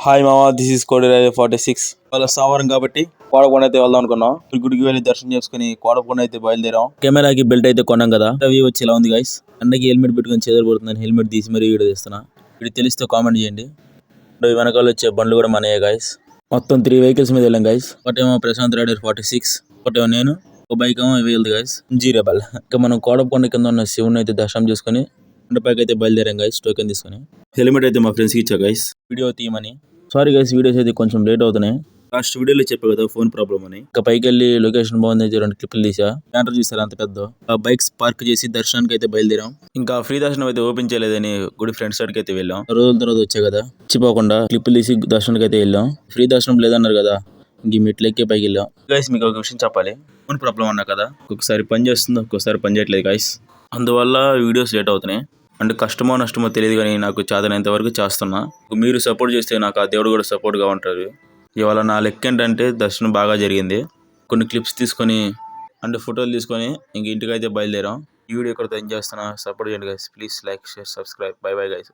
Hi మామా, this is కోడి 46. వాళ్ళ సోమవారం కాబట్టి కోడకొండ అయితే వెళ్దాం అనుకున్నాం. గుడికి వెళ్ళి దర్శనం చేసుకుని కోడకొండ అయితే బయలుదేరాం. కెమెరాకి బెల్ట్ అయితే కొన్నాం కదా, వ్యూ వచ్చి ఇలా ఉంది గైస్. అన్నకి హెల్మెట్ పెట్టుకుని చెదరబడుతుందని హెల్మెట్ తీసి మరీ వీడియో తీస్తున్నా. ఇది తెలిస్తే కామెంట్ చేయండి. వెనకాల వచ్చే బండ్లు కూడా మనయే గైస్. మొత్తం 3 వెహికల్స్ మీద వెళ్ళాం గైస్. ఒకటేమో ప్రశాంత్ రైడర్ 46, ఒకటేమో నేను, ఒక బైక్ ఏమో వెళ్దు గైస్ జీరేబల్. ఇంకా మనం కోడకొండ కింద ఉన్న శివుని అయితే దర్శనం చేసుకుని కొండపైకి అయితే బయలుదేరాం గైస్. టోకెన్ తీసుకుని హెల్మెట్ అయితే మా ఫ్రెండ్స్కి ఇచ్చా గైస్ వీడియో తీయమని. సారీ గైస్, వీడియోస్ అయితే కొంచెం లేట్ అవుతున్నాయి. లాస్ట్ వీడియోలో చెప్పా కదా ఫోన్ ప్రాబ్లం అని. ఇంకా పైకి వెళ్ళి లొకేషన్ బాగుంది, 2 క్లిప్లు తీసా. బ్యానర్ చూసారు అంత పెద్ద. ఆ బైక్స్ పార్క్ చేసి దర్శనానికి అయితే బయలుదేరాం. ఇంకా ఫ్రీ దర్శనం అయితే ఓపెన్ చేయలేదని గుడి ఫ్రంట్ సైడ్ కి అయితే వెళ్ళాం. రోజుల తర్వాత వచ్చాయి కదా, మర్చిపోకుండా క్లిప్లు తీసి దర్శనానికి అయితే వెళ్ళాం. ఫ్రీ దర్శనం లేదన్నారు కదా, ఇంక మెట్లు ఎక్కి పైకి వెళ్ళాం. గైస్ మీకు ఒక విషయం చెప్పాలి, ఫోన్ ప్రాబ్లం అన్నా కదా, ఒక్కొక్కసారి పని చేస్తుంది, ఒక్కొక్కసారి పని చేయట్లేదు గైస్. అందువల్ల వీడియోస్ లేట్ అవుతున్నాయి. అంటే కష్టమో నష్టమో తెలియదు కానీ నాకు చేతనైనంత వరకు చేస్తున్నా. మీరు సపోర్ట్ చేస్తే నాకు ఆ దేవుడు కూడా సపోర్ట్ గా ఉంటారు. ఇవాళ నా లెక్క ఏంటంటే దర్శనం బాగా జరిగింది. కొన్ని క్లిప్స్ తీసుకొని అంటే ఫోటోలు తీసుకొని ఇంక ఇంటికి అయితే బయలుదేరాం. ఈ వీడియో ఇక్కడ ఎంజాయ్ చేస్తున్నా. సపోర్ట్ చేయండి guys, please like, share, subscribe. By bye guys.